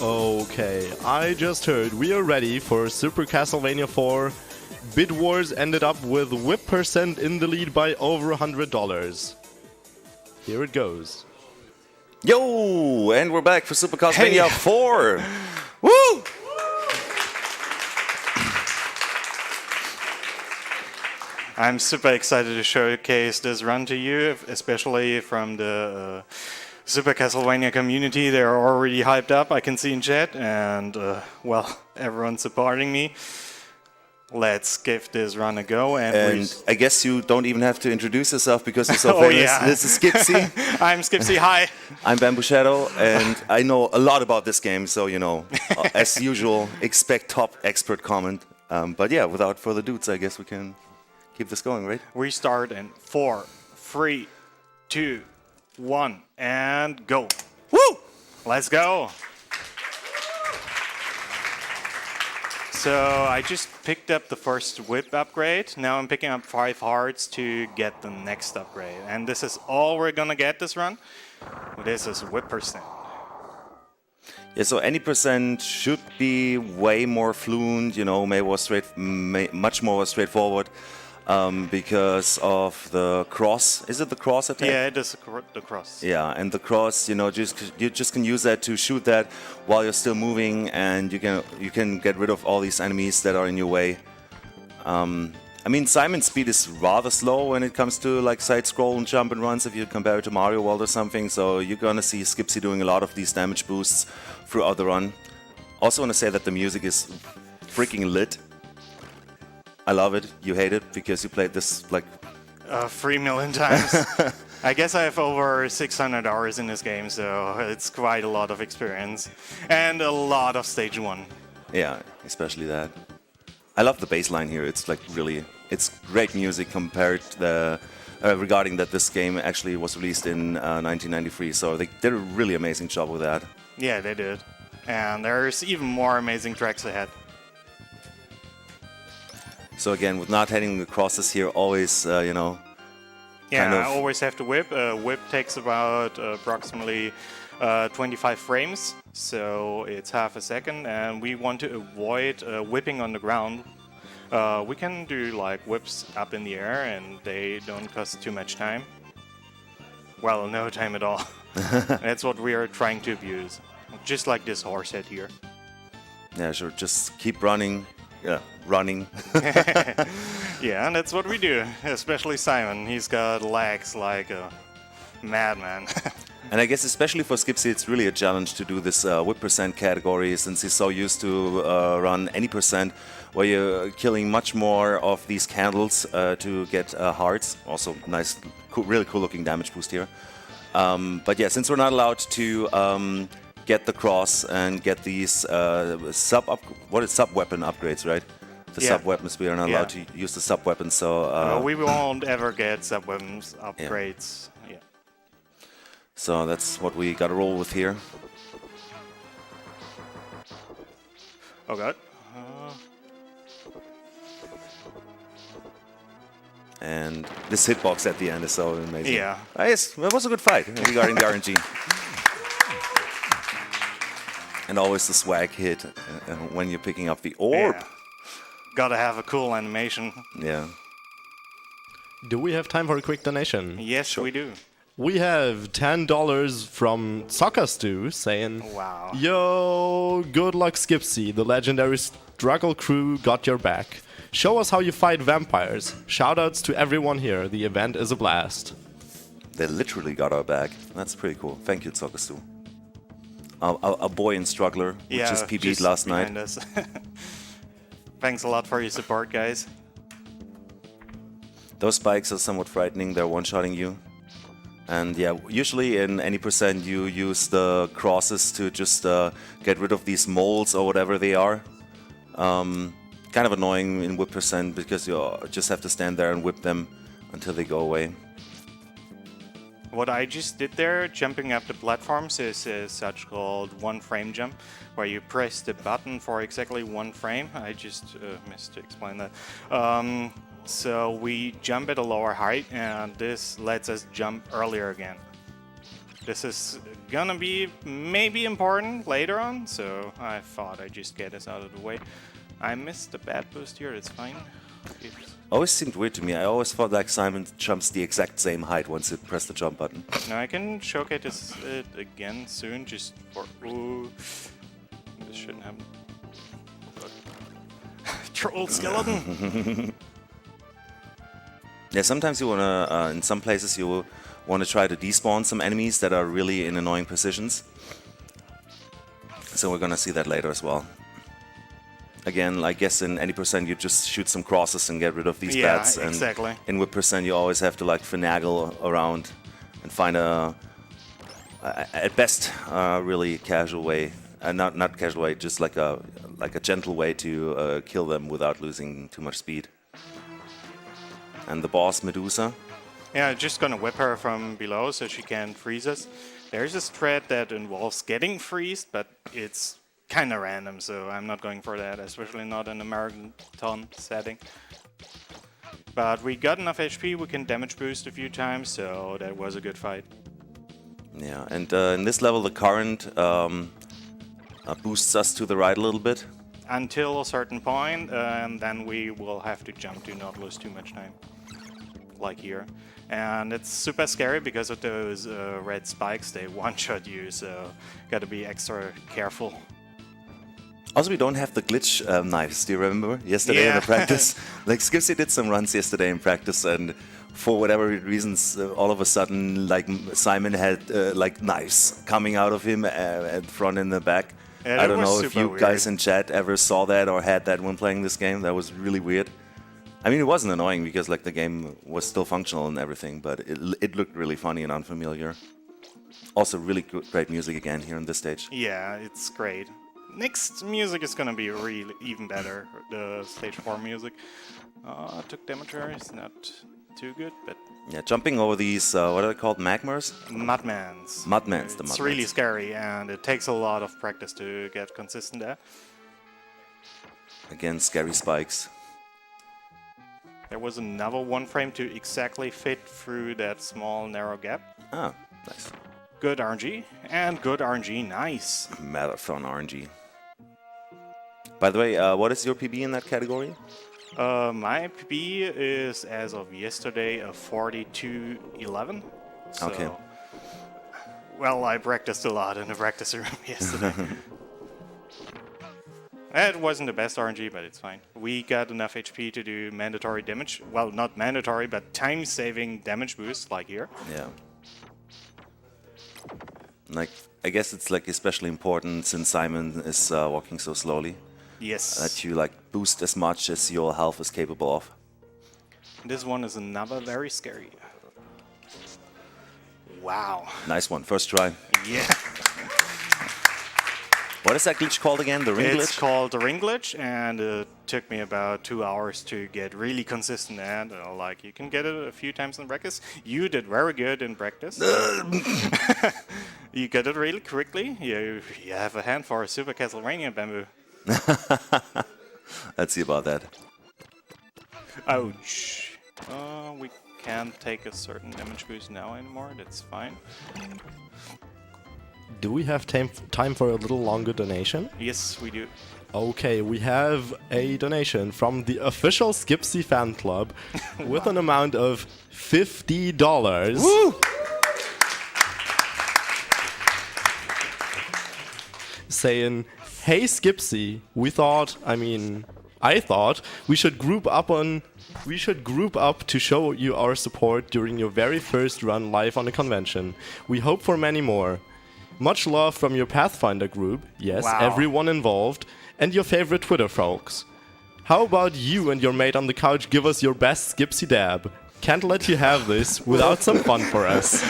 Okay, I just heard we are ready for Super Castlevania 4. Bid Wars ended up with Whip Percent in the lead by over $100. Here it goes. Yo, and we're back for Super Castlevania 4. Woo! I'm super excited to showcase this run to you, especially from the Super Castlevania community. They're already hyped up, I can see in chat, and well, everyone's supporting me. Let's give this run a go. And I guess you don't even have to introduce yourself because you're so famous. Yeah. This is Skipsy. I'm Skipsy, hi. I'm Bamboo Shadow, and I know a lot about this game, so, you know, as usual, expect top expert comment. But yeah, without further ado, I guess we can keep this going, right? We start in 4, 3, 2, 1, and go. Woo! Let's go. So I just picked up the first whip upgrade. Now I'm picking up 5 hearts to get the next upgrade. And this is all we're gonna get this run. This is whip percent. Yeah, so any percent should be way more fluent, you know, much more straightforward because of the cross. Is it the cross attack? Yeah, it is the cross. Yeah, and the cross, you know, you just can use that to shoot that while you're still moving, and you can get rid of all these enemies that are in your way. I mean, Simon's speed is rather slow when it comes to like side scroll and jump and runs if you compare it to Mario World or something. So you're gonna see Skipsy doing a lot of these damage boosts throughout the run. Also want to say that the music is freaking lit. I love it. You hate it because you played this like 3 million times. I guess I have over 600 hours in this game, so it's quite a lot of experience. And a lot of stage 1. Yeah, especially that. I love the bass line here. It's like really, it's great music compared to the, regarding that this game actually was released in 1993. So they did a really amazing job with that. Yeah, they did. And there's even more amazing tracks ahead. So again, with not hitting the crosses here, always, you know, yeah, kind of I always have to whip. Whip takes about approximately 25 frames, so it's half a second, and we want to avoid whipping on the ground. We can do like whips up in the air, and they don't cost too much time. Well, no time at all. That's what we are trying to abuse, just like this horse head here. Yeah, sure. Just keep running. Yeah, running. Yeah, and that's what we do, especially Simon. He's got legs like a madman. And I guess especially for Skipsy, it's really a challenge to do this whip percent category since he's so used to run any percent where you're killing much more of these candles to get hearts. Also nice, cool, really cool looking damage boost here. But yeah, since we're not allowed to get the cross and get these sub-weapon upgrades, right? The sub-weapons, we are not allowed to use the sub-weapons, so... we won't ever get sub-weapons upgrades. Yeah. So that's what we gotta roll with here. Oh god. And this hitbox at the end is so amazing. Yeah. Yes, it was a good fight regarding the RNG. And always the swag hit when you're picking up the orb. Yeah. Gotta have a cool animation. Yeah. Do we have time for a quick donation? Yes, we do. We have $10 from Soccer Stew saying, Wow. Yo, good luck Skipsy, the legendary struggle crew got your back. Show us how you fight vampires. Shoutouts to everyone here, the event is a blast. They literally got our back. That's pretty cool. Thank you, Zokastu. A boy in Struggler, which just PB'd last night. Thanks a lot for your support, guys. Those spikes are somewhat frightening. They're one-shotting you. And yeah, usually in any percent you use the crosses to just get rid of these molds or whatever they are. Kind of annoying in whip percent because you just have to stand there and whip them until they go away. What I just did there, jumping up the platforms, is a such called one-frame jump, where you press the button for exactly 1 frame. I just missed to explain that. So we jump at a lower height, and this lets us jump earlier again. This is gonna be maybe important later on, so I thought I'd just get this out of the way. I missed the bad boost here, it's fine. Always seemed weird to me. I always thought like Simon jumps the exact same height once you press the jump button. Now I can showcase it again soon, just for... Ooh, this shouldn't happen. Troll skeleton! Yeah, sometimes you wanna, in some places you wanna try to despawn some enemies that are really in annoying positions. So we're gonna see that later as well. Again, I guess in any percent you just shoot some crosses and get rid of these bats. Yeah, exactly. And in whip percent you always have to like finagle around and find a, at best, really casual way. Not casual way, just like a gentle way to kill them without losing too much speed. And the boss, Medusa. Yeah, just gonna whip her from below so she can freeze us. There's a thread that involves getting freezed, but it's kind of random, so I'm not going for that, especially not in a marathon setting. But we got enough HP, we can damage boost a few times, so that was a good fight. Yeah, and in this level the current boosts us to the right a little bit. Until a certain point, and then we will have to jump to not lose too much time. Like here. And it's super scary because of those red spikes, they one-shot you, so gotta be extra careful. Also, we don't have the glitch knives, do you remember? Yesterday in the practice. Like, Skipsy did some runs yesterday in practice, and for whatever reasons, all of a sudden, like, Simon had, like, knives coming out of him at front and the back. Yeah, I don't know if you weird. guys in chat ever saw that or had that when playing this game. That was really weird. I mean, it wasn't annoying because, like, the game was still functional and everything, but it looked really funny and unfamiliar. Also, really great music again here on this stage. Yeah, it's great. Next music is gonna be really even better. The stage 4 music. Took damage there, it's not too good, but... Yeah, jumping over these, what are they called, magmars? Mudmans. Mudmans, the Mudmans. It's really scary, and it takes a lot of practice to get consistent there. Again, scary spikes. There was another one frame to exactly fit through that small narrow gap. Ah, nice. Good RNG, and good RNG, nice. Marathon RNG. By the way, what is your PB in that category? My PB is, as of yesterday, a 42.11. So, okay. Well, I practiced a lot in the practice room yesterday. It wasn't the best RNG, but it's fine. We got enough HP to do mandatory damage. Well, not mandatory, but time-saving damage boost, like here. Yeah. Like, I guess it's like especially important since Simon is walking so slowly. Yes. That you like boost as much as your health is capable of. This one is another very scary. Wow. Nice one. First try. Yeah. What is that glitch called again? The ring glitch? It's called the ring glitch, and it took me about 2 hours to get really consistent at. Like, you can get it a few times in practice. You did very good in practice. You got it really quickly. You have a hand for a Super Castlevania bamboo. Let's see about that. Ouch. We can't take a certain damage boost now anymore. That's fine. Do we have time for a little longer donation? Yes, we do. Okay, we have a donation from the official Skipsy fan club with an amount of $50. Woo! Saying, hey Skipsy, I thought we should group up to show you our support during your very first run live on a convention. We hope for many more. Much love from your Pathfinder group, yes, wow. Everyone involved, and your favorite Twitter folks. How about you and your mate on the couch give us your best Skipsy dab? Can't let you have this without some fun for us.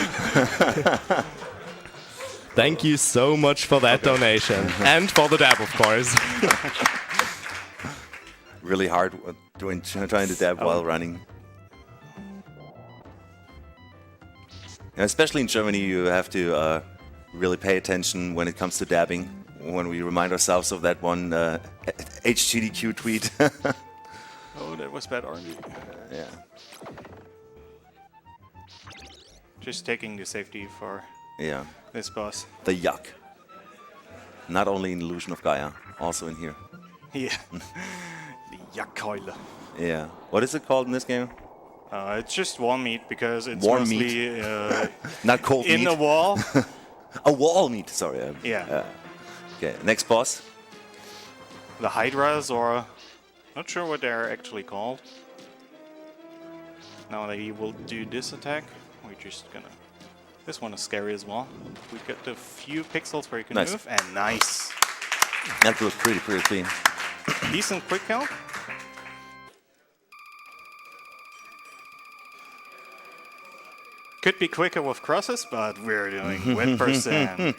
Thank you so much for that donation. And for the dab, of course. Really hard trying to dab while running. And especially in Germany, you have to really pay attention when it comes to dabbing. When we remind ourselves of that one HGDQ tweet. Oh, that was bad RNG. Yeah. Just taking the safety for... Yeah. this boss. The yuck. Not only in Illusion of Gaia, also in here. Yeah. The Jackkeule. Yeah. What is it called in this game? It's just wall meat because it's Warm mostly Not cold in meat. a wall. A wall meat, sorry. Yeah. Okay, next boss. The Hydras, or not sure what they're actually called. Now they will do this attack. We're just gonna. This one is scary as well. We got a few pixels where you can Nice. move, and nice. That looks pretty clean. Decent quick kill. Could be quicker with crosses, but we're doing with percent.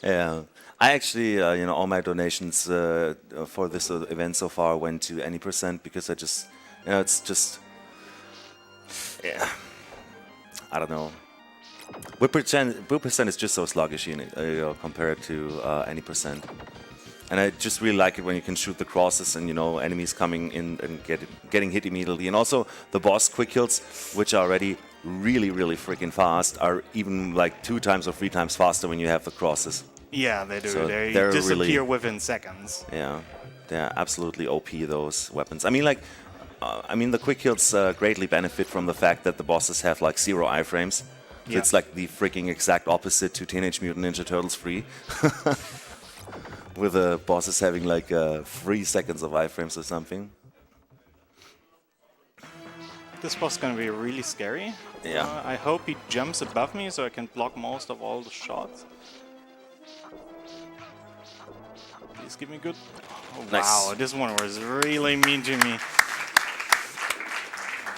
Yeah. I actually, all my donations for this event so far went to any percent because I just, it's just, yeah, I don't know. Whip percent is just so sluggish, compared to any percent. And I just really like it when you can shoot the crosses and, enemies coming in and getting hit immediately. And also the boss quick kills, which are already really, really freaking fast, are even like 2 times or 3 times faster when you have the crosses. Yeah, they do. So they they're disappear really- within seconds. Yeah, they're absolutely OP, those weapons. I mean, the quick kills greatly benefit from the fact that the bosses have like 0 iframes. Yeah. It's like the freaking exact opposite to Teenage Mutant Ninja Turtles 3. With the bosses having like 3 seconds of iframes or something. This boss is gonna be really scary. Yeah. I hope he jumps above me so I can block most of all the shots. Please give me good. Oh, Nice. Wow, this one was really mean to me.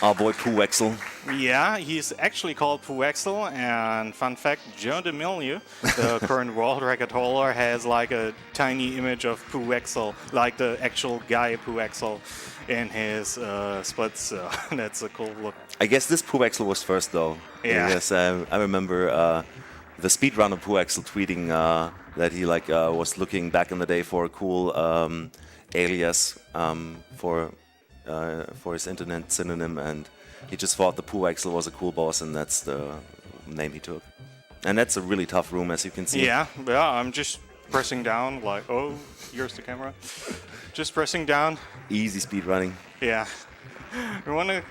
Our boy Pooh Axel. Yeah, he's actually called Puexel, and fun fact, Joe DeMilio, the current world record holder, has like a tiny image of Puexel, like the actual guy Puexel, in his splits, so that's a cool look. I guess this Pooh Axel was first though. Yeah. Yes, I remember the speedrunner Pooh Axel tweeting that he was looking back in the day for a cool alias for his internet synonym, and he just thought the Pooh Axel was a cool boss, and that's the name he took. And that's a really tough room, as you can see. Yeah, I'm just pressing down, like, oh, here's the camera. Just pressing down. Easy speed running. Yeah. You want to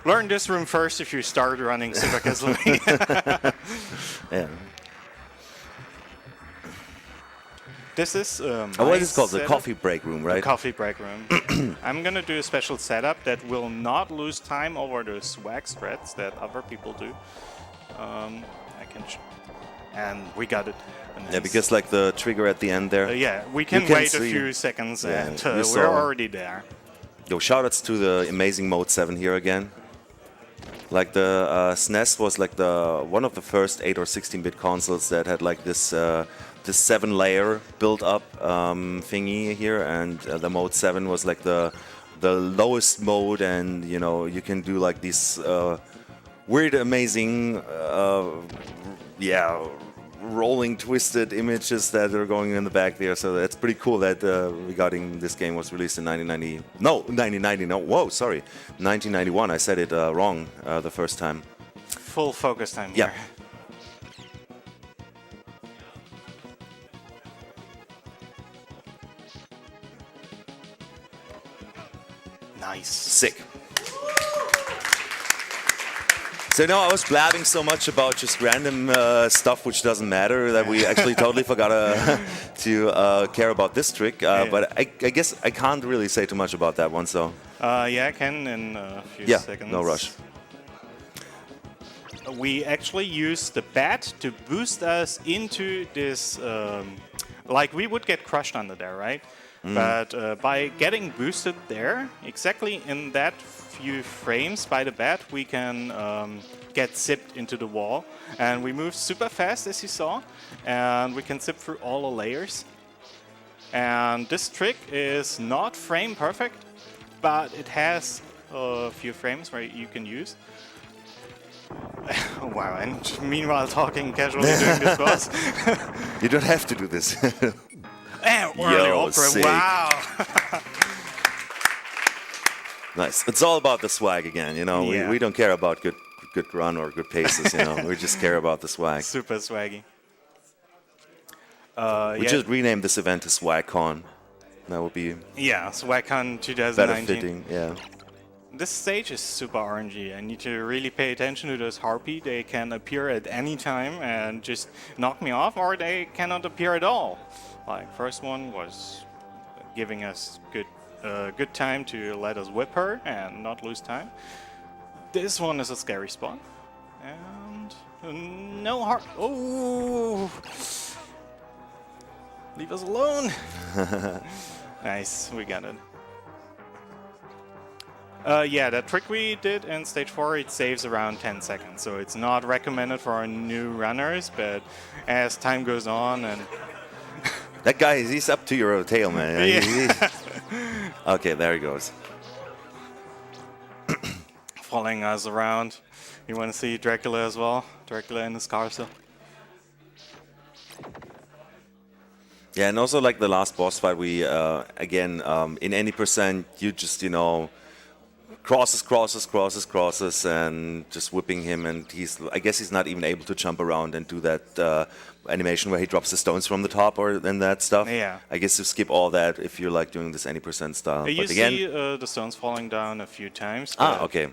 learn this room first if you start running Super Castlevania. Yeah. This is What is it called? The coffee break room, right? Coffee break room. I'm gonna do a special setup that will not lose time over the swag spreads that other people do. I can, and we got it. Yeah, because like the trigger at the end there. Yeah, we can can wait a see- few seconds, Yeah, and you we're saw- already there. Yo, shoutouts to the amazing Mode 7 here again. Like the SNES was like one of the first 8 or 16-bit consoles that had like this 7-layer build-up thingy here, and the Mode 7 was like the lowest mode, and you can do like these weird, amazing, rolling, twisted images that are going in the back there. So that's pretty cool that regarding this game was released in 1990. No, whoa, sorry, 1991. I said it wrong the first time. Full focus time Yeah. here. Nice. Sick. So I was blabbing so much about just random stuff which doesn't matter that we actually totally forgot to care about this trick. But I guess I can't really say too much about that one. So Yeah, I can in a few yeah, seconds. no rush. We actually use the bat to boost us into this, like we would get crushed under there, right? But by getting boosted there, exactly in that few frames by the bat, we can get zipped into the wall. And we move super fast, as you saw, and we can zip through all the layers. And this trick is not frame perfect, but it has a few frames where you can use. Wow, and meanwhile talking casually doing this boss. You don't have to do this. And early opera, sick. wow! Nice. It's all about the swag again. Yeah. We don't care about good good run or good paces, you know. We just care about the swag. Super swaggy. We just renamed this event to SwagCon. That would be Yeah, SpeedCon better 2019. fitting, yeah. This stage is super RNG. I need to really pay attention to those harpy. They can appear at any time and just knock me off, or they cannot appear at all. Like first one was giving us good time to let us whip her and not lose time. This one is a scary spot, and no harp. Oh, leave us alone. Nice, we got it. Yeah, that trick we did in stage 4, it saves around 10 seconds, so it's not recommended for our new runners, but as time goes on and... That guy, he's up to your tail, man. Yeah. Okay, there he goes. Following us around. You want to see Dracula as well? Dracula in his castle. Yeah, and also like the last boss fight, we, again, in any percent, you just, you know, crosses, and just whipping him, and I guess he's not even able to jump around and do that animation where he drops the stones from the top or and that stuff. Yeah. I guess you skip all that if you're like doing this any percent style. You But again, see the stones falling down a few times. okay.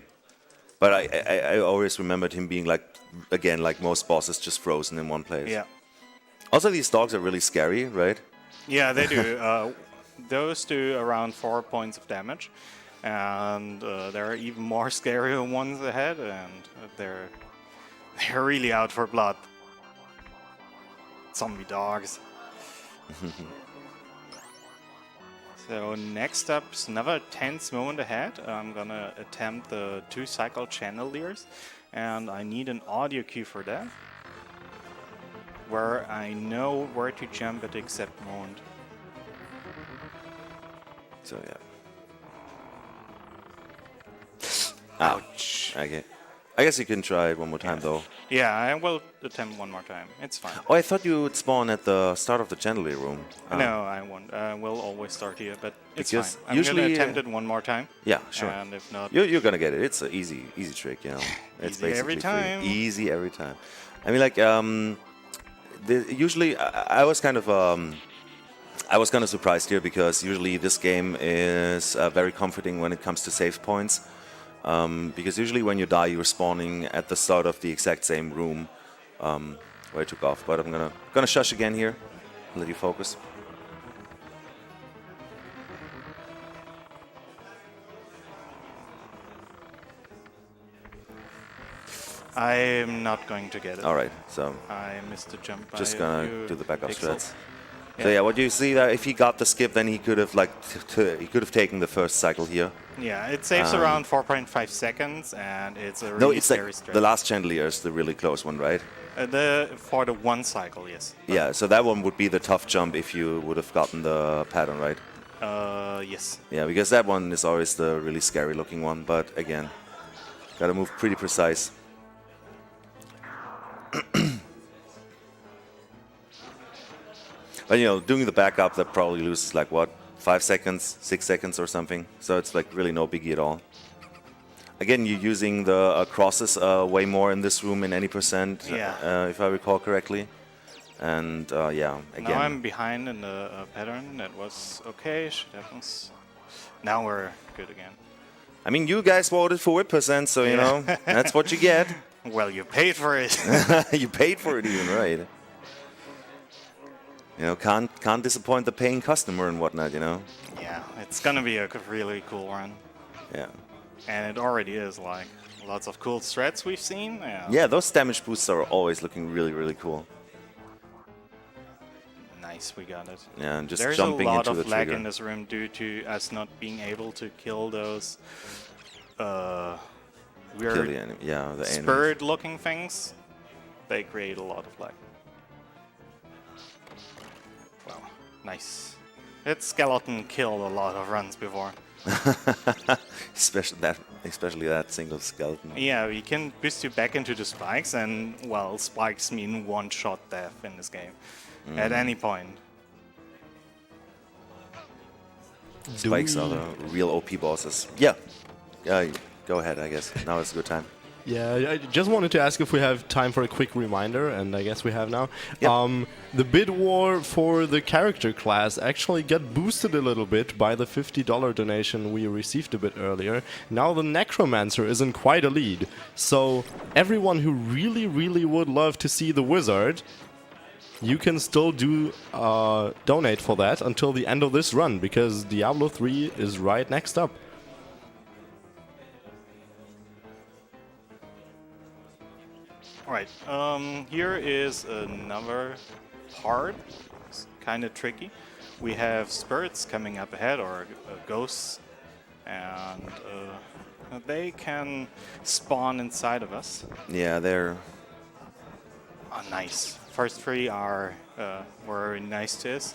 But I always remembered him being like, again, like most bosses, just frozen in one place. Yeah. Also, these dogs are really scary, right? Yeah, they do. Those do around 4 points of damage. And there are even more scarier ones ahead, and they're really out for blood. Zombie dogs. So next up is another tense moment ahead. I'm gonna attempt the 2-cycle chandeliers, and I need an audio cue for that, where I know where to jump at the exact moment. So yeah. Ouch. Okay. I guess you can try it one more time, though. Yeah, I will attempt one more time. It's fine. Oh, I thought you would spawn at the start of the chandelier room. No, I won't. We'll always start here, but it's Because fine. I'm usually, gonna attempt it one more time. Yeah, sure. And if not, You're gonna get it. It's an easy trick, you know. It's Easy every basically free. time. Easy every time. I mean, like, usually I was kind of surprised here because usually this game is very comforting when it comes to save points. Because usually when you die, you're spawning at the start of the exact same room where I took off. But I'm gonna shush again here, let you focus. I'm not going to get it. All right, so I missed the jump. By just a gonna few do the backup pixels. strats. So yeah, what you see there, if he got the skip, then he could have he could have taken the first cycle here. Yeah, it saves around 4.5 seconds, and it's a really No, it's scary like strat. the last chandelier is the really close one, right? For the 1 cycle, yes. Yeah, so that one would be the tough jump if you would have gotten the pattern right. Yes. Yeah, because that one is always the really scary looking one, but again, gotta move pretty precise. But you know, doing the backup, that probably loses like what, 5 seconds, 6 seconds or something. So it's like really no biggie at all. Again, you're using the crosses way more in this room in any percent, Yeah. if I recall correctly. And yeah, again. Now I'm behind in the pattern. That was okay. Shit happens. Now we're good again. I mean, you guys voted for whip%, so you know, that's what you get. Well, you paid for it. You paid for it even, right? You know, can't disappoint the paying customer and whatnot, you know? Yeah, it's gonna be a really cool run. Yeah. And it already is, like, lots of cool strats we've seen. Yeah, those damage boosts are always looking really, really cool. Nice, we got it. Yeah, and just There's jumping a lot into of the lag trigger. in this room due to us not being able to kill those Kill weird the enemy. Yeah, the enemies. spurred-looking things. They create a lot of lag. Well, nice. That skeleton killed a lot of runs before. especially that single skeleton. Yeah, we can boost you back into the spikes, and, well, spikes mean one-shot death in this game. At any point. Spikes are the real OP bosses. Yeah. Yeah, go ahead, I guess. Now is a good time. Yeah, I just wanted to ask if we have time for a quick reminder, and I guess we have now. Yep. The bid war for the character class actually got boosted a little bit by the $50 donation we received a bit earlier. Now the Necromancer is in quite a lead. So everyone who really, really would love to see the Wizard, you can still do donate for that until the end of this run, because Diablo 3 is right next up. Alright, here is another part. It's kind of tricky. We have spirits coming up ahead, or ghosts, and they can spawn inside of us. Yeah, they're... Oh, nice. First three are very nice to us.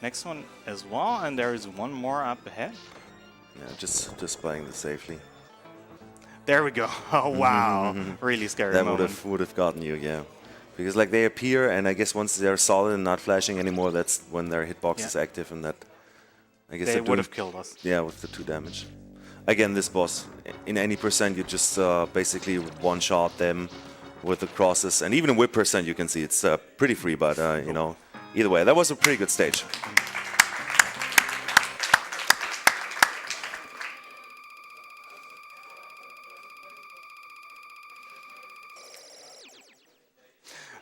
Next one as well, and there is one more up ahead. Yeah, just playing this safely. There we go. Oh wow, really scary That moment. would have gotten you, yeah. Because like they appear, and I guess once they're solid and not flashing anymore, that's when their hitbox is active, and that I guess They they're would doing- have killed us. Yeah, with the 2 damage. Again, this boss, in any percent, you just basically one-shot them with the crosses, and even in whip percent, you can see it's pretty free. But you know, either way, that was a pretty good stage.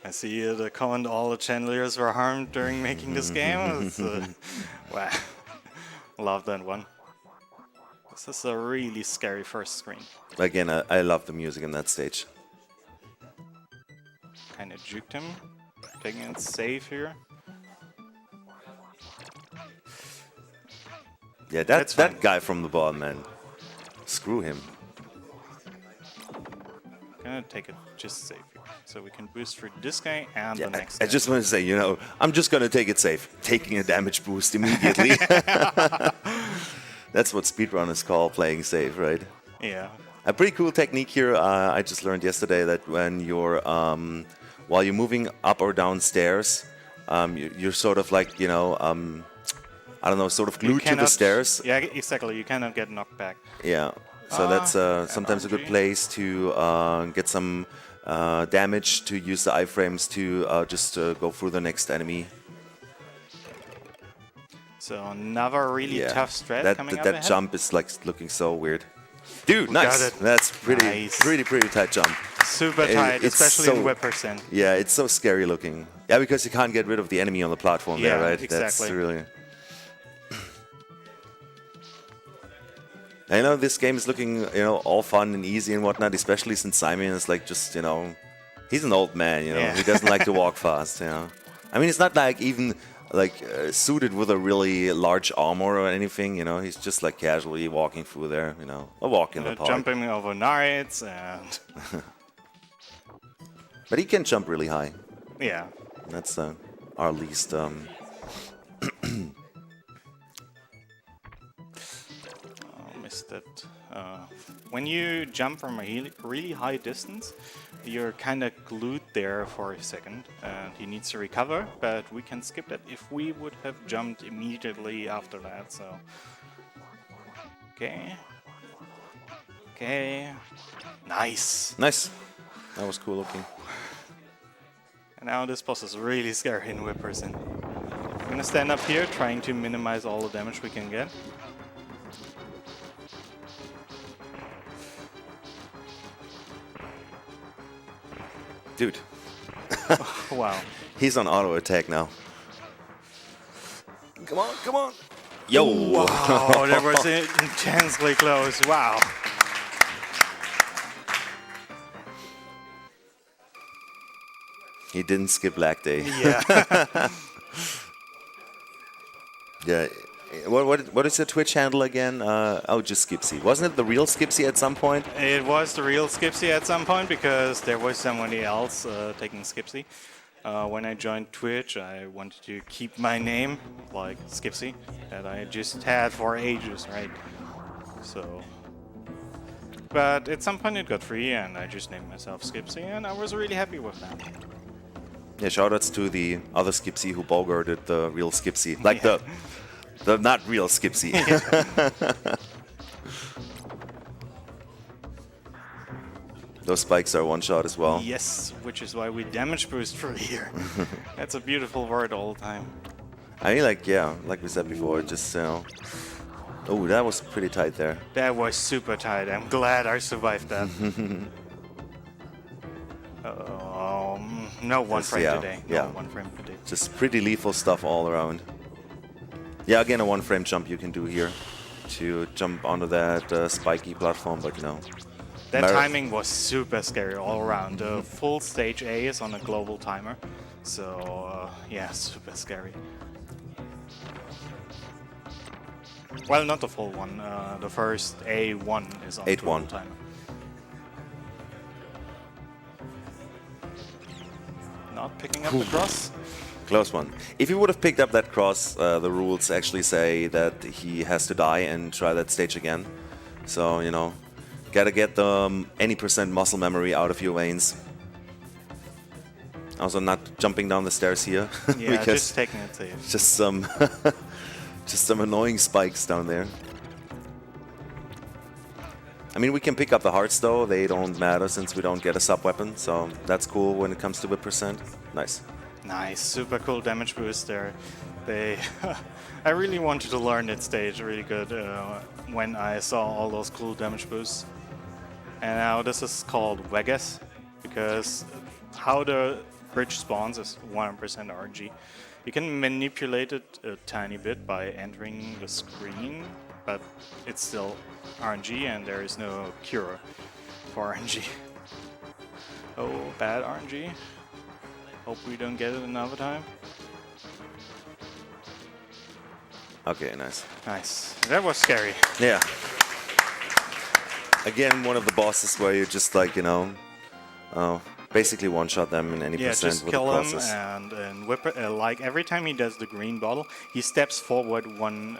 I see the comment all the Chandeliers were harmed during making this game. It's, wow, love that one. This is a really scary first screen. Again, I love the music in that stage. Kind of juked him, taking it safe here. Yeah, That's fine. that guy from the bottom, man. Screw him. Gonna take it just safe here. So we can boost for this guy and Yeah, the next I guy. just want to say, you know, I'm just gonna take it safe, taking a damage boost immediately. That's what speedrunners call playing safe, right? Yeah. A pretty cool technique here. I just learned yesterday that when you're while you're moving up or down stairs, you're sort of like, you know, I don't know, sort of You glued to the cannot- stairs. Yeah, exactly. You cannot get knocked back. Yeah. So that's sometimes a good RNG. place to get some damage, to use the iframes to just go through the next enemy. So another really Yeah. tough strat that coming up that ahead. jump is like looking so weird. Dude, Got nice. it. That's pretty, Nice. pretty tight jump. Super tight, it's especially in so- whip percent. Yeah, it's so scary looking. Yeah, because you can't get rid of the enemy on the platform Yeah, there, right? exactly. That's really... I know this game is looking, you know, all fun and easy and whatnot, especially since Simon is like just, you know, he's an old man, you know, Yeah. he doesn't like to walk fast, you know. I mean, it's not like even like suited with a really large armor or anything, you know, he's just like casually walking through there, you know, a walk in the park. Jumping over knights and But he can jump really high. yeah. That's our least. Missed it. When you jump from a really high distance, you're kind of glued there for a second, and he needs to recover. But we can skip that if we would have jumped immediately after that. So, okay, okay, nice. Nice. That was cool looking. And now this boss is really scary in whip person. I'm gonna stand up here, trying to minimize all the damage we can get. Dude, Wow. he's on auto attack now. Come on, come on. Yo. Oh, that was intensely close. Wow. He didn't skip lag day. Yeah. Yeah. What is your Twitch handle again? Oh, just Skipsy. Wasn't it the real Skipsy at some point? It was the real Skipsy at some point because there was somebody else taking Skipsy. When I joined Twitch, I wanted to keep my name, like Skipsy, that I just had for ages, right? So, but at some point it got free, and I just named myself Skipsy, and I was really happy with that. Yeah, shoutouts to the other Skipsy who bogarted the real Skipsy. Like the not real Skipsy. Those spikes are one shot as well. Yes, which is why we damage boost for here. That's a beautiful word all the time. I mean, like, yeah, like we said before, just, you know. Oh, that was pretty tight there. That was super tight. I'm glad I survived that. No one frame today. No one frame today. Just pretty lethal stuff all around. Yeah, again, a one-frame jump you can do here to jump onto that spiky platform, but you know. That timing was super scary all around. The full stage A is on a global timer, so yeah, super scary. Well, not the full one. The first A1 is on the global timer. Not picking up the cross. Close one. If he would have picked up that cross, the rules actually say that he has to die and try that stage again. So, you know, gotta get the any percent muscle memory out of your veins. Also not jumping down the stairs here. Yeah, because just taking it safe. Just some just some annoying spikes down there. I mean, we can pick up the hearts though. They don't matter since we don't get a sub-weapon. So that's cool when it comes to whip percent. Nice. Nice, super cool damage boost there. I really wanted to learn that stage really good when I saw all those cool damage boosts. And now this is called Vegas, because how the bridge spawns is 100% RNG. You can manipulate it a tiny bit by entering the screen, but it's still RNG and there is no cure for RNG. Oh, bad RNG. Hope we don't get it another time. Okay, nice. Nice. That was scary. Yeah. Again, one of the bosses where you just like, you know, basically one-shot them in any percent just with kill the him crosses. and whip it. Like every time he does the green bottle, he steps forward one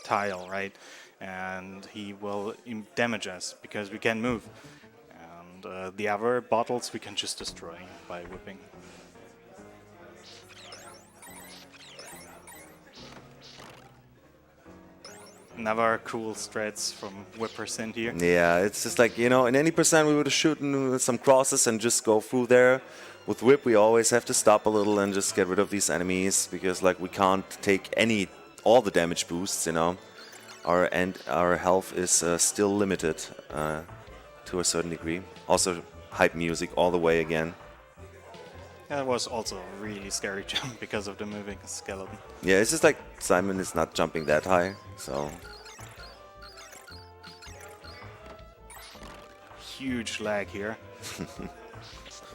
tile, right? And he will damage us because we can move. And the other bottles we can just destroy by whipping. Another cool strats from Whippercent here. Yeah, it's just like, you know, in any percent we would have shooting some crosses and just go through there. With whip, we always have to stop a little and just get rid of these enemies because, like, we can't take all the damage boosts, you know. Our health is still limited to a certain degree. Also, hype music all the way again. That was also a really scary jump because of the moving skeleton. Yeah, it's just like Simon is not jumping that high, so. Huge lag here.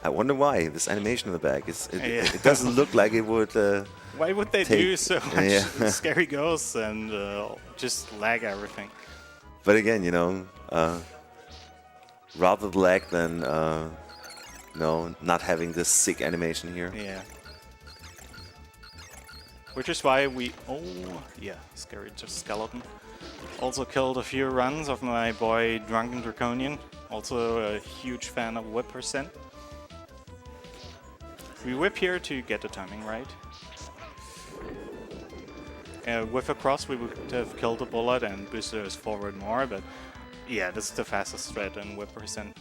I wonder why this animation in the back it doesn't look like it would. Why would they do so much scary ghosts and just lag everything? But again, you know, rather lag than no, not having this sick animation here. Yeah. Which is why we... Oh, yeah, scary just skeleton. Also killed a few runs of my boy Drunken Draconian. Also a huge fan of whip percent. We whip here to get the timing right. With a cross we would have killed the bullet and boosted us forward more, but yeah, this is the fastest threat in whip percent.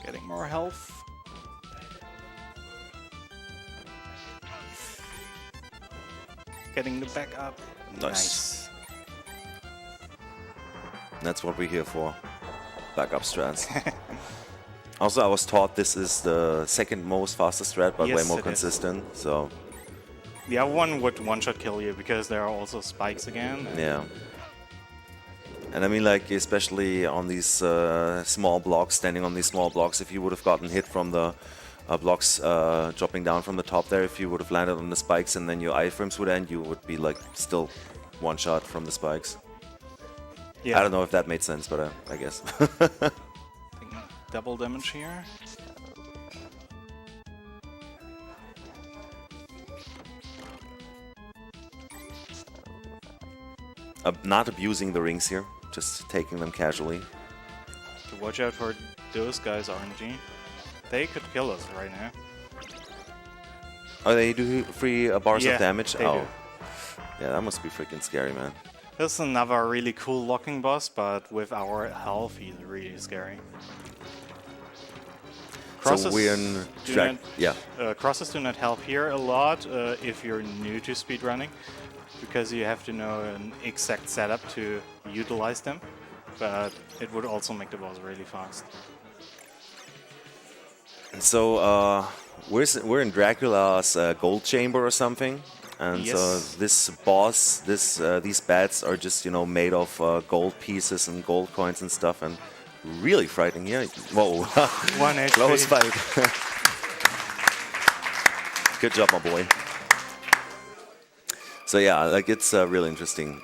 Getting more health. Getting the back up. Nice. That's what we're here for. Backup strats. Also, I was taught this is the second most fastest strat, but way more consistent. So the other one would one-shot kill you because there are also spikes again. Yeah. And I mean, like, especially on these small blocks, standing on these small blocks, if you would have gotten hit from the blocks dropping down from the top there, if you would have landed on the spikes and then your iframes would end, you would be, like, still one shot from the spikes. Yeah. I don't know if that made sense, but I guess. Double damage here. Not abusing the rings here, just taking them casually. To watch out for those guys, RNG. They could kill us right now. Oh, they do free bars of damage? They do. Yeah, that must be freaking scary, man. This is another really cool locking boss, but with our health, he's really scary. So we're in track. Yeah. Crosses do not help here a lot if you're new to speedrunning, because you have to know an exact setup to utilize them. But it would also make the boss really fast. So we're in Dracula's gold chamber or something, and Yes. so this boss, these bats are just made of gold pieces and gold coins and stuff, and really frightening. Yeah. Whoa. 1 HP. Close fight. Good job, my boy. So yeah, like it's really interesting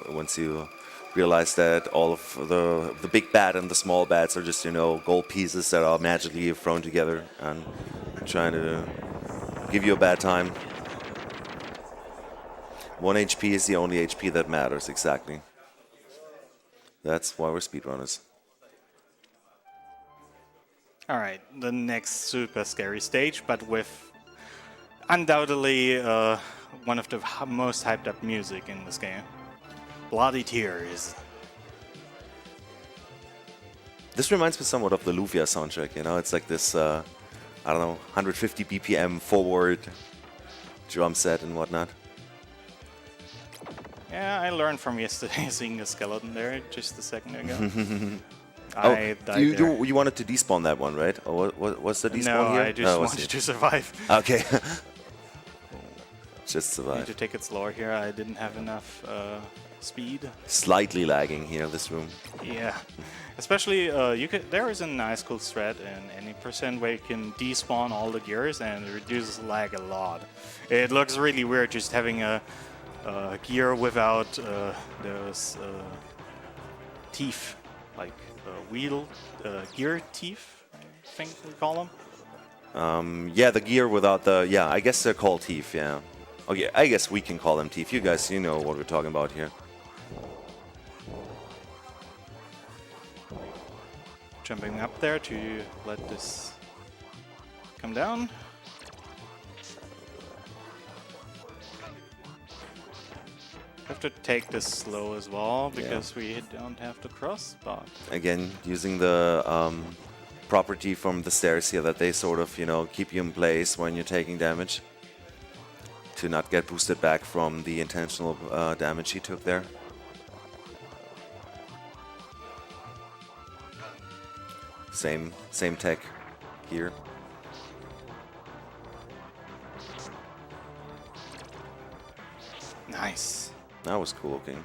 once you realize that all of the big bat and the small bats are just gold pieces that are magically thrown together and trying to give you a bad time. 1 HP is the only HP that matters, exactly. That's why we're speedrunners. All right, the next super scary stage, but with undoubtedly one of the most hyped up music in this game. Bloody Tears. This reminds me somewhat of the Lufia soundtrack, It's like this, I don't know, 150 BPM forward drum set and whatnot. Yeah, I learned from yesterday seeing a skeleton there just a second ago. Oh, I died there. you wanted to despawn that one, right? Or what's the despawn No, here? I just wanted to survive. Okay. Just I need survive. to take it slower here. I didn't have enough speed. Slightly lagging here, this room. Yeah, especially there is a nice cool strat in any percent where you can despawn all the gears and it reduces lag a lot. It looks really weird just having a gear without those teeth, like wheel gear teeth, I think we call them. Yeah, the gear without the... Yeah, I guess they're called teeth, yeah. Okay, I guess we can call them teeth. You guys, you know what we're talking about here. Jumping up there to let this come down. Have to take this slow as well because we don't have to cross, but Again, using the property from the stairs here that they sort of, keep you in place when you're taking damage to not get boosted back from the intentional damage he took there. Same tech here. nice. That was cool looking.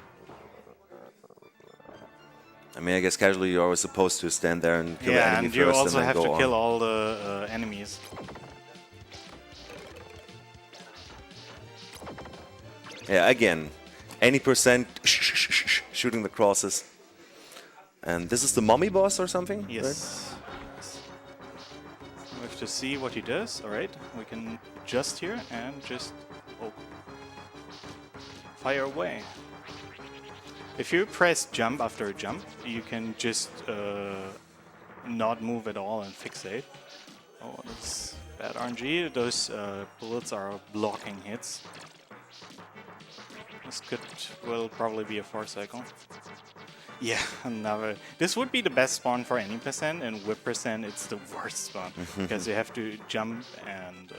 I mean, I guess casually you're always supposed to stand there and kill the Yeah, enemy and you first also and then have go to on. kill all the enemies. Yeah, again, any percent shooting the crosses. And this is the mummy boss or something? Yes. Right? We have to see what he does. All right, we can adjust here and just fire away. If you press jump after a jump, you can just not move at all and fixate. Oh, that's bad RNG. Those bullets are blocking hits. This will probably be a 4-cycle. Yeah, another. This would be the best spawn for any percent, and whip percent it's the worst spawn because you have to jump and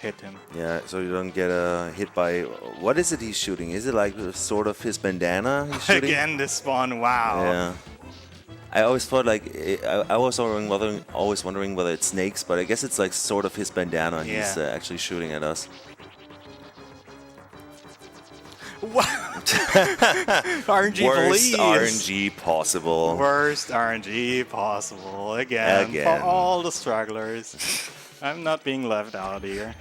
hit him. Yeah, so you don't get hit by... What is it he's shooting? Is it like sort of his bandana he's shooting? Again, this spawn. Wow. Yeah. I always thought like... I was always wondering whether it's snakes, but I guess it's like sort of his bandana he's actually shooting at us. RNG, Worst please. RNG possible. Worst RNG possible. Again. For all the strugglers. I'm not being left out here.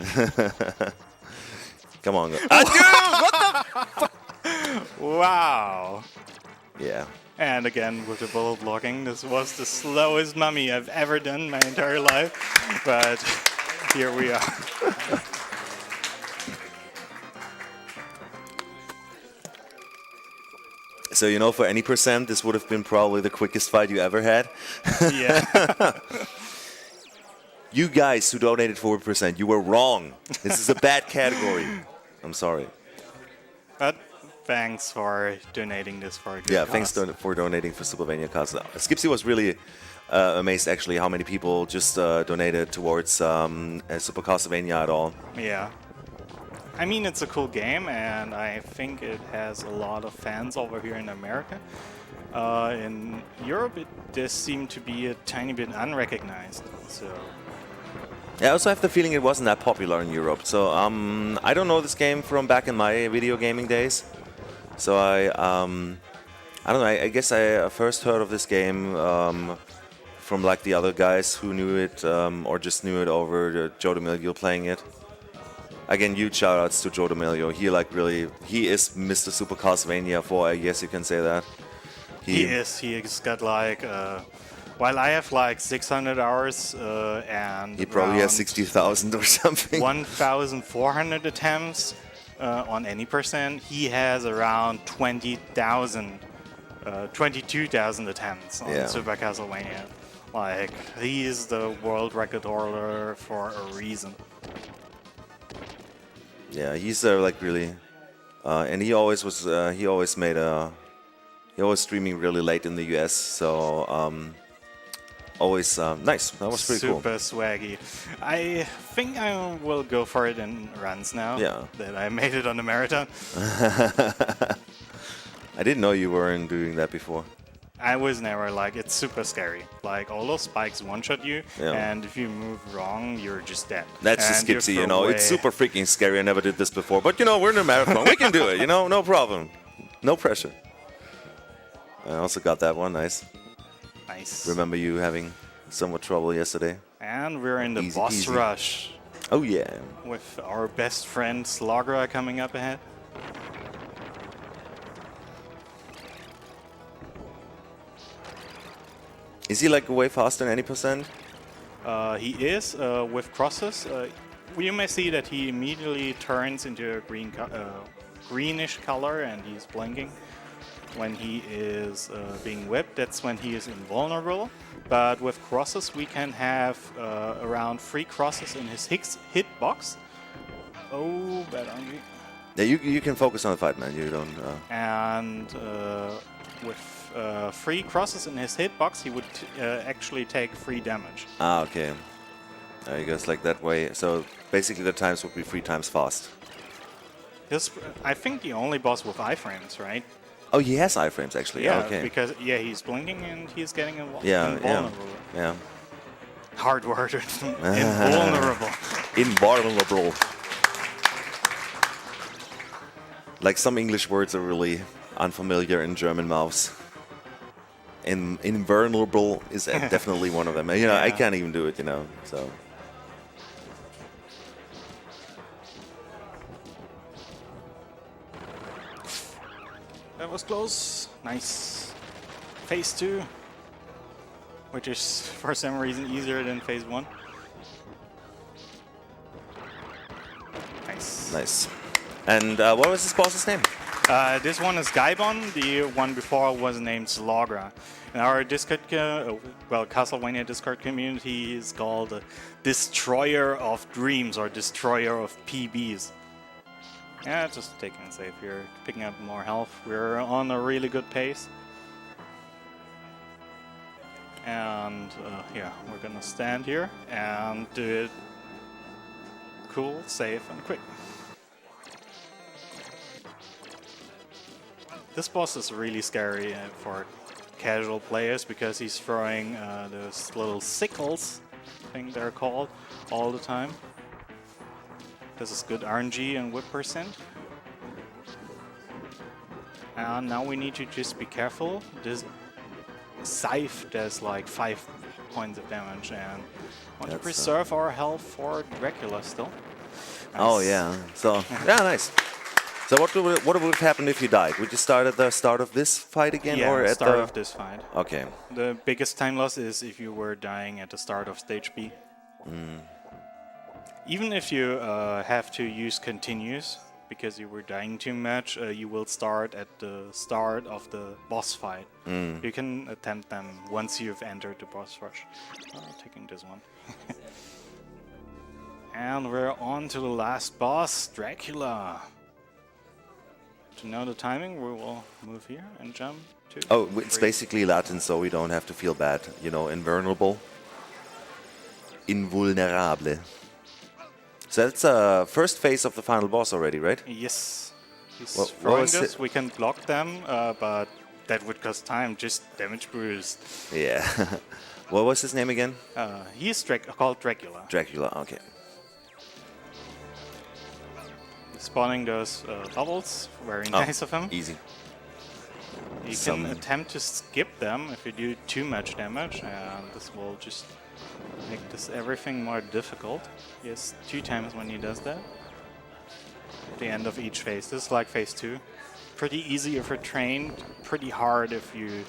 Come on. Wow. Yeah. And again, with the bullet blocking, this was the slowest mummy I've ever done my entire life. But here we are. So, for any percent, this would have been probably the quickest fight you ever had. Yeah. You guys who donated 4%, you were wrong. This is a bad category. I'm sorry. But Thanks for donating this for a good Yeah, cause. thanks for donating for Supervania cause. Skipsy was really amazed actually how many people just donated towards Super Castlevania at all. Yeah. I mean, it's a cool game, and I think it has a lot of fans over here in America. In Europe, it does seem to be a tiny bit unrecognized. So, Yeah, I also have the feeling it wasn't that popular in Europe. So I don't know this game from back in my video gaming days. So I don't know. I guess I first heard of this game from like the other guys who knew it or just knew it over Joe D'Amelio playing it. Again, huge shoutouts to Joe D'Amelio. He is Mr. Super Castlevania 4. I guess you can say that. he is. He's got like, while I have like 600 hours and He probably has around 60,000 or something. 1,400 attempts on any percent, he has around 20,000, 22,000 attempts on Super Castlevania. Like, he is the world record holder for a reason. Yeah, he's like really, and he always was. He always streaming really late in the US. So always nice. That was pretty cool. Super swaggy. I think I will go for it in runs now. Yeah. That I made it on the marathon. I didn't know you weren't doing that before. I was never like, it's super scary. Like, all those spikes one-shot you, and if you move wrong, you're just dead. That's just And Skipsy, you're you know. away. It's super freaking scary. I never did this before. But, you know, we're in a marathon. We can do it, you know. No problem. No pressure. I also got that one. Nice. Nice. Remember you having somewhat trouble yesterday. And we're in the Easy boss peasy. rush Oh, yeah. with our best friend Slagra coming up ahead. Is he like way faster than any percent? He is with crosses. You may see that he immediately turns into a greenish color, and he's blinking. When he is being whipped, that's when he is invulnerable. But with crosses, we can have around 3 crosses in his hitbox. Oh, bad on me. Yeah, you can focus on the fight, man. You don't. And with 3 crosses in his hitbox, he would actually take 3 damage. Ah, okay. I guess like that way. So basically, the times would be 3 times fast. I think the only boss with iframes, right? Oh, he has iframes actually. Yeah, Okay. because he's blinking and he's getting Yeah, invulnerable. yeah. Hard word. Invulnerable. Invulnerable. Like some English words are really unfamiliar in German mouths. Invulnerable is definitely one of them. You know, I can't even do it. You know, so. That was close. Nice. Phase 2, which is for some reason easier than phase 1. Nice. Nice. And what was this boss's name? This one is Gaibon. The one before was named Slagra. In our Discord, Castlevania Discord community is called Destroyer of Dreams or Destroyer of PBs. Yeah, just taking it safe here, picking up more health. We're on a really good pace. And yeah, we're gonna stand here and do it cool, safe, and quick. This boss is really scary for casual players because he's throwing those little sickles, I think they're called, all the time. This is good RNG and whip percent. And now we need to just be careful. This scythe does like 5 points of damage, and want to preserve our health for Dracula still. Nice. Oh yeah. So yeah, nice. So what would have happened if you died? Would you start at the start of this fight again, Yeah, or at start the of this fight. Okay. The biggest time loss is if you were dying at the start of stage B. Even if you have to use continues because you were dying too much, you will start at the start of the boss fight. You can attempt them once you've entered the boss rush. Taking this one. And we're on to the last boss, Dracula. to know the timing, we will move here and jump. 2, Oh, it's 3. basically Latin, so we don't have to feel bad. You know, invulnerable. Invulnerable. So that's first phase of the final boss already, right? Yes. He's What throwing was this. it? We can block them, but that would cost time. Just damage boost. Yeah. What was his name again? He's called Dracula. Dracula, okay. He's spawning those bubbles. Very Oh, nice of him. Easy. You Some- can attempt to skip them if you do too much damage, and this will just make this everything more difficult. Yes, 2 times when he does that. At the end of each phase. This is like phase 2. Pretty easy if you're trained, pretty hard if you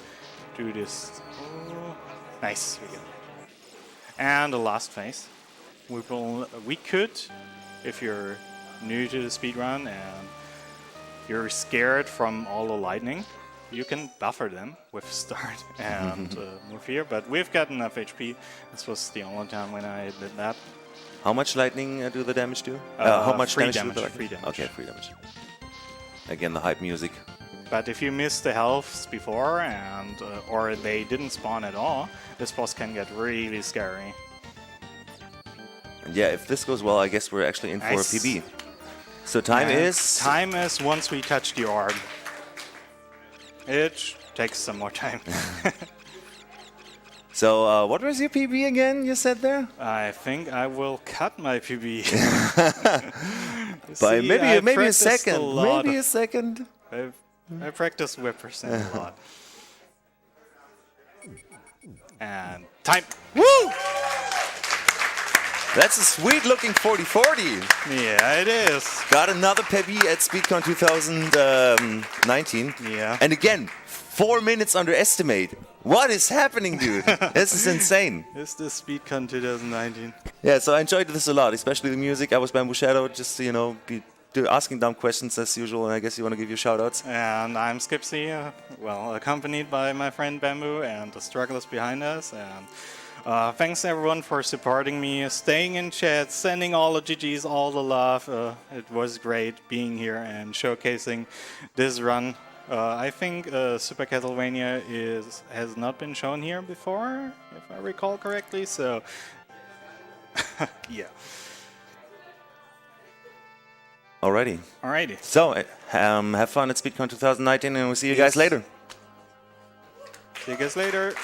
do this. Oh, nice, we go. And the last phase. We could, if you're new to the speedrun and you're scared from all the lightning, you can buffer them with start and move here, but we've got enough HP. This was the only time when I did that. How much lightning do the damage do? How much free damage, damage, do the free damage. Okay, free damage. Again, the hype music. But if you miss the healths before and or they didn't spawn at all, this boss can get really scary. And yeah, if this goes well, I guess we're actually in for a Nice. PB. So time And is... time is once we touch the orb. It takes some more time. So what was your PB again you said there? I think I will cut my PB. By See, maybe I maybe a practiced second. lot. Maybe a second. I practice whip percent a lot. And time. Woo! That's a sweet looking 40-40. Yeah, it is. Got another PB at SpeedCon 2019. Yeah. And again, 4 minutes underestimate. What is happening, dude? This is insane. It's the SpeedCon 2019. Yeah, so I enjoyed this a lot, especially the music. I was Bamboo Shadow, just, you know, asking dumb questions as usual, and I guess you want to give your shout-outs. And I'm Skipsy, well, accompanied by my friend Bamboo and the strugglers behind us. And thanks everyone for supporting me, staying in chat, sending all the GGs, all the love. It was great being here and showcasing this run. I think Super Castlevania has not been shown here before, if I recall correctly, so yeah. Alrighty. Alrighty. So, have fun at SpeedCon 2019, and we'll see you guys later. See you guys later.